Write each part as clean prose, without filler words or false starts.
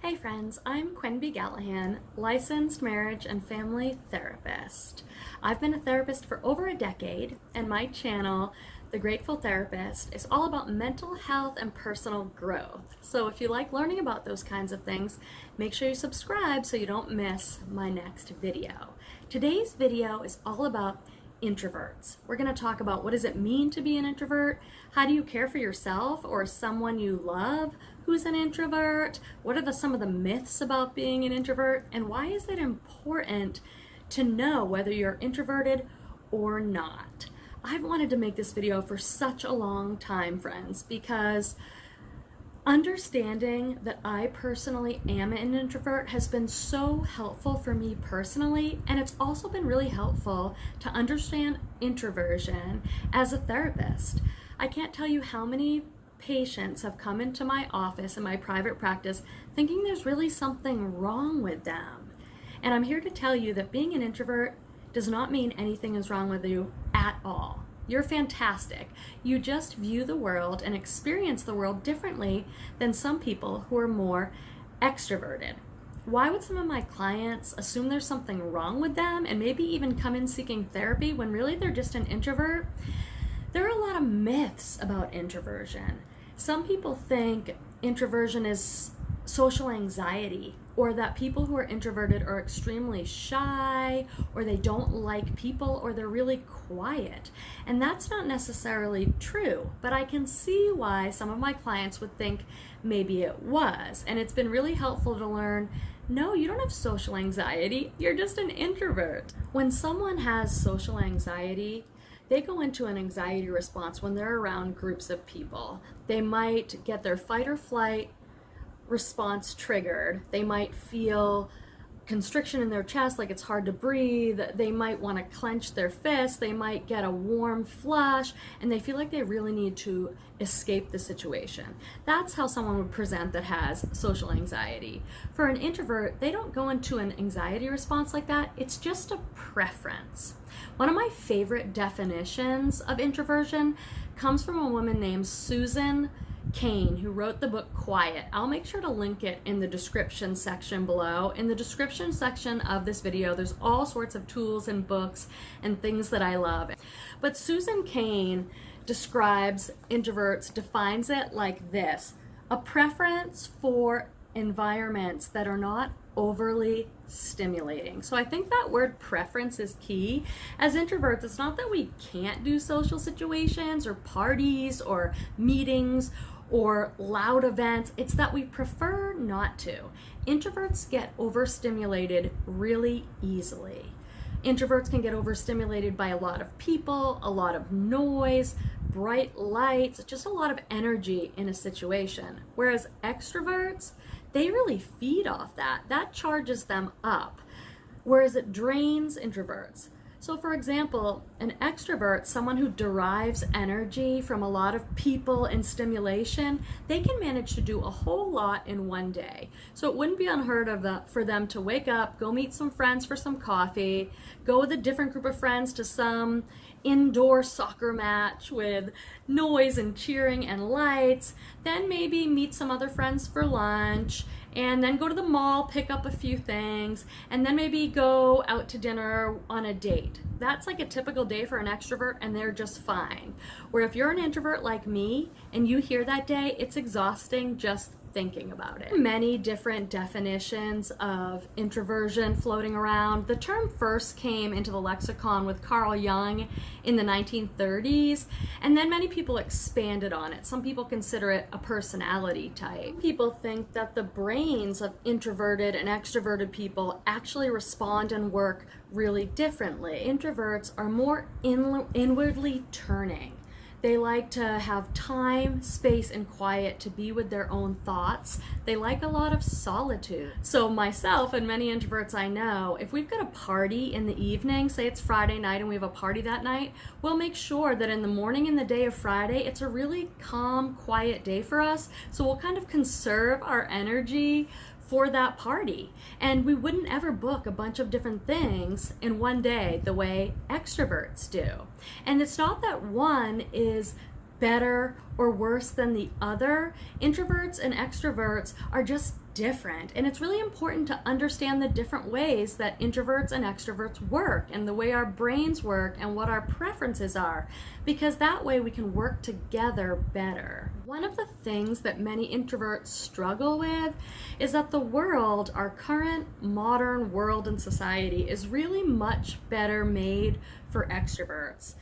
Hey friends, I'm Quenby Gallahan, licensed marriage and family therapist. I've been a therapist for over a decade, and my channel, The Grateful Therapist, is all about mental health and personal growth. So if you like learning about those kinds of things, make sure you subscribe so you don't miss my next video. Today's video is all about introverts. We're going to talk about what does it mean to be an introvert? How do you care for yourself or someone you love who's an introvert? What are some of the myths about being an introvert? And why is it important to know whether you're introverted or not? I've wanted to make this video for such a long time, friends, because understanding that I personally am an introvert has been so helpful for me personally, and it's also been really helpful to understand introversion as a therapist. I can't tell you how many patients have come into my office in my private practice thinking there's really something wrong with them. And I'm here to tell you that being an introvert does not mean anything is wrong with you at all. You're fantastic. You just view the world and experience the world differently than some people who are more extroverted. Why would some of my clients assume there's something wrong with them and maybe even come in seeking therapy when really they're just an introvert? There are a lot of myths about introversion. Some people think introversion is social anxiety, or that people who are introverted are extremely shy, or they don't like people, or they're really quiet. And that's not necessarily true, but I can see why some of my clients would think maybe it was. And it's been really helpful to learn, no, you don't have social anxiety, you're just an introvert. When someone has social anxiety, they go into an anxiety response when they're around groups of people. They might get their fight or flight response triggered. They might feel constriction in their chest, like it's hard to breathe. They might want to clench their fists. They might get a warm flush, and they feel like they really need to escape the situation. That's how someone would present that has social anxiety. For an introvert, they don't go into an anxiety response like that. It's just a preference. One of my favorite definitions of introversion comes from a woman named Susan Cain, who wrote the book Quiet. I'll make sure to link it in the description section below. In the description section of this video, there's all sorts of tools and books and things that I love. But Susan Cain describes introverts, defines it like this: a preference for environments that are not overly stimulating. So I think that word preference is key. As introverts, it's not that we can't do social situations or parties or meetings or loud events, it's that we prefer not to. Introverts get overstimulated really easily. Introverts can get overstimulated by a lot of people, a lot of noise, bright lights, just a lot of energy in a situation. Whereas extroverts, they really feed off that. That charges them up, whereas it drains introverts. So for example, an extrovert, someone who derives energy from a lot of people and stimulation, they can manage to do a whole lot in one day. So it wouldn't be unheard of for them to wake up, go meet some friends for some coffee, go with a different group of friends to some indoor soccer match with noise and cheering and lights, then maybe meet some other friends for lunch, and then go to the mall, pick up a few things, and then maybe go out to dinner on a date. That's like a typical day for an extrovert, and they're just fine. Where if you're an introvert like me and you hear that day, it's exhausting just thinking about it. Many different definitions of introversion floating around. The term first came into the lexicon with Carl Jung in the 1930s, and then many people expanded on it. Some people consider it a personality type. People think that the brains of introverted and extroverted people actually respond and work really differently. Introverts are more inwardly turning. They like to have time, space, and quiet to be with their own thoughts. They like a lot of solitude. So myself and many introverts I know, if we've got a party in the evening, say it's Friday night and we have a party that night, we'll make sure that in the morning and the day of Friday, it's a really calm, quiet day for us. So we'll kind of conserve our energy for that party. And we wouldn't ever book a bunch of different things in one day the way extroverts do. And it's not that one is better or worse than the other. Introverts and extroverts are just different, and it's really important to understand the different ways that introverts and extroverts work and the way our brains work and what our preferences are, because that way we can work together better. One of the things that many introverts struggle with is that the world, our current modern world and society, is really much better made for extroverts.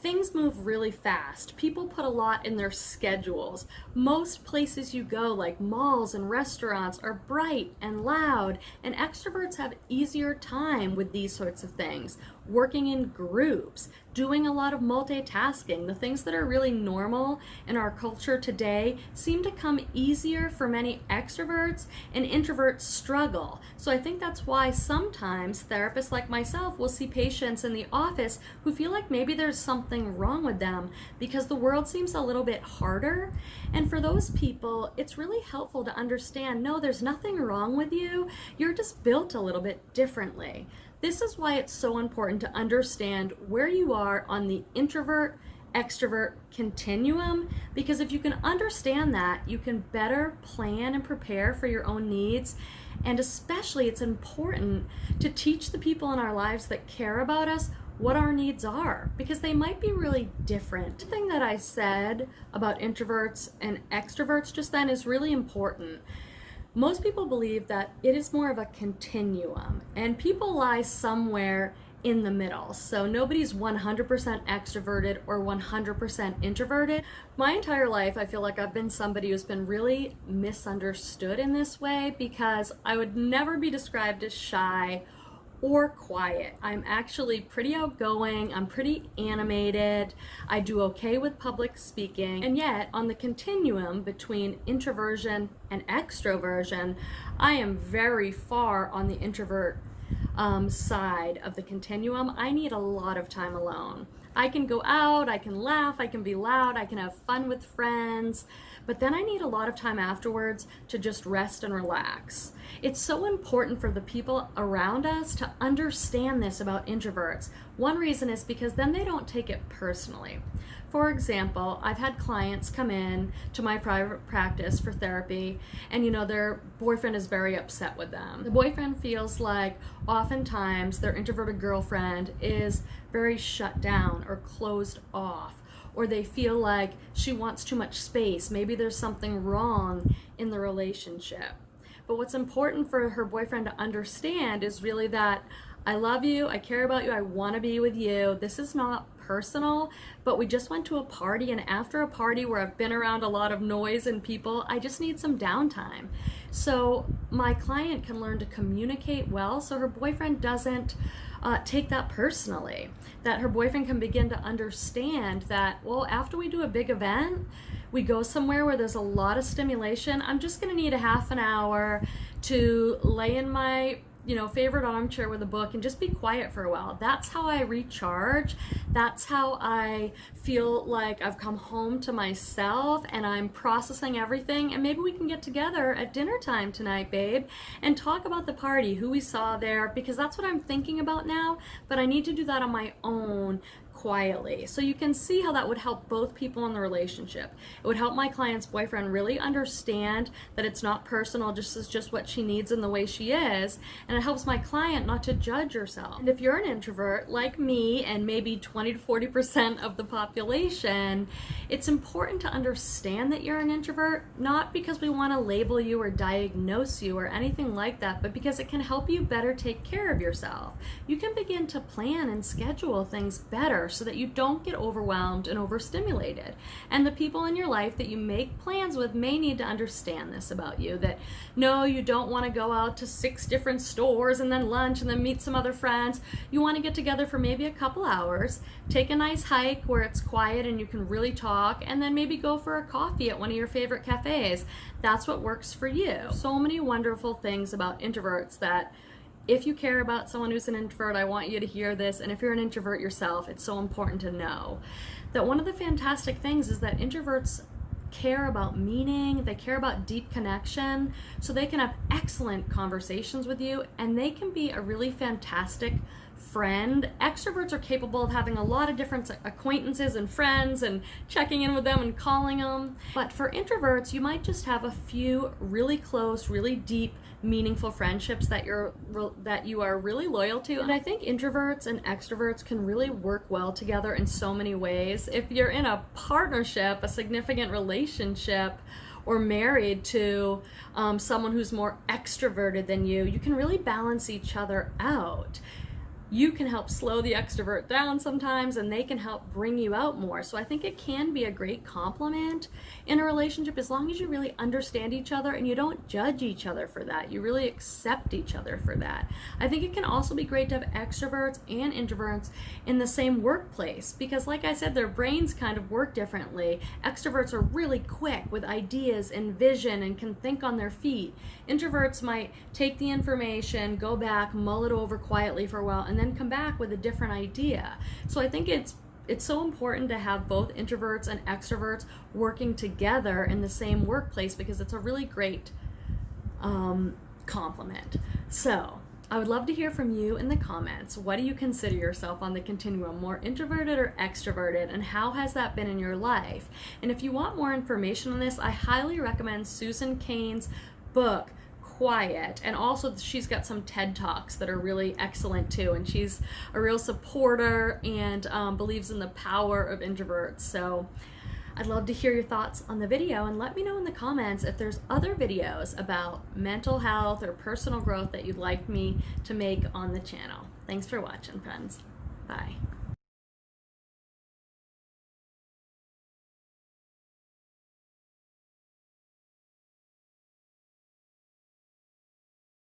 Things move really fast. People put a lot in their schedules. Most places you go, like malls and restaurants, are bright and loud, and extroverts have easier time with these sorts of things. Working in groups, doing a lot of multitasking, the things that are really normal in our culture today seem to come easier for many extroverts, and introverts struggle. So I think that's why sometimes therapists like myself will see patients in the office who feel like maybe there's something wrong with them because the world seems a little bit harder. And for those people, it's really helpful to understand, no, there's nothing wrong with you. You're just built a little bit differently. This is why it's so important to understand where you are on the introvert extrovert continuum, because if you can understand that, you can better plan and prepare for your own needs. And especially, it's important to teach the people in our lives that care about us what our needs are, because they might be really different. The thing that I said about introverts and extroverts just then is really important. Most people believe that it is more of a continuum, and people lie somewhere in the middle. So nobody's 100% extroverted or 100% introverted. My entire life, I feel like I've been somebody who's been really misunderstood in this way, because I would never be described as shy or quiet. I'm actually pretty outgoing, I'm pretty animated, I do okay with public speaking, and yet on the continuum between introversion and extroversion, I am very far on the introvert side of the continuum. I need a lot of time alone. I can go out, I can laugh, I can be loud, I can have fun with friends, but then I need a lot of time afterwards to just rest and relax. It's so important for the people around us to understand this about introverts. One reason is because then they don't take it personally. For example, I've had clients come in to my private practice for therapy, and their boyfriend is very upset with them. The boyfriend feels like oftentimes their introverted girlfriend is very shut down or closed off, or they feel like she wants too much space. Maybe there's something wrong in the relationship. But what's important for her boyfriend to understand is really that I love you, I care about you, I want to be with you. This is not personal, but we just went to a party, and after a party where I've been around a lot of noise and people, I just need some downtime. So my client can learn to communicate well so her boyfriend doesn't take that personally, that her boyfriend can begin to understand that, well, after we do a big event, we go somewhere where there's a lot of stimulation, I'm just going to need a half an hour to lay in my favorite armchair with a book and just be quiet for a while. That's how I recharge. That's how I feel like I've come home to myself and I'm processing everything. And maybe we can get together at dinner time tonight, babe, and talk about the party, who we saw there, because that's what I'm thinking about now, but I need to do that on my own quietly. So you can see how that would help both people in the relationship. It would help my client's boyfriend really understand that it's not personal, it's just what she needs and the way she is, and it helps my client not to judge herself. And if you're an introvert like me and maybe 20 to 40% of the population, it's important to understand that you're an introvert, not because we want to label you or diagnose you or anything like that, but because it can help you better take care of yourself. You can begin to plan and schedule things better so that you don't get overwhelmed and overstimulated. And the people in your life that you make plans with may need to understand this about you, that no, you don't want to go out to 6 different stores and then lunch and then meet some other friends. You want to get together for maybe a couple hours, take a nice hike where it's quiet and you can really talk, and then maybe go for a coffee at one of your favorite cafes. That's what works for you. So many wonderful things about introverts that if you care about someone who's an introvert, I want you to hear this. And if you're an introvert yourself, it's so important to know that one of the fantastic things is that introverts care about meaning, they care about deep connection, so they can have excellent conversations with you, and they can be a really fantastic friend. Extroverts are capable of having a lot of different acquaintances and friends and checking in with them and calling them. But for introverts, you might just have a few really close, really deep, meaningful friendships that you are really loyal to. And I think introverts and extroverts can really work well together in so many ways. If you're in a partnership, a significant relationship, or married to someone who's more extroverted than you, you can really balance each other out. You can help slow the extrovert down sometimes, and they can help bring you out more. So I think it can be a great complement in a relationship as long as you really understand each other and you don't judge each other for that. You really accept each other for that. I think it can also be great to have extroverts and introverts in the same workplace because, like I said, their brains kind of work differently. Extroverts are really quick with ideas and vision and can think on their feet. Introverts might take the information, go back, mull it over quietly for a while, and then come back with a different idea. So I think it's so important to have both introverts and extroverts working together in the same workplace because it's a really great complement. So I would love to hear from you in the comments. What do you consider yourself on the continuum, more introverted or extroverted, and how has that been in your life? And if you want more information on this, I highly recommend Susan Cain's book, Quiet, and also she's got some TED Talks that are really excellent too, and she's a real supporter and believes in the power of introverts. So I'd love to hear your thoughts on the video, and let me know in the comments if there's other videos about mental health or personal growth that you'd like me to make on the channel. Thanks for watching, friends. Bye.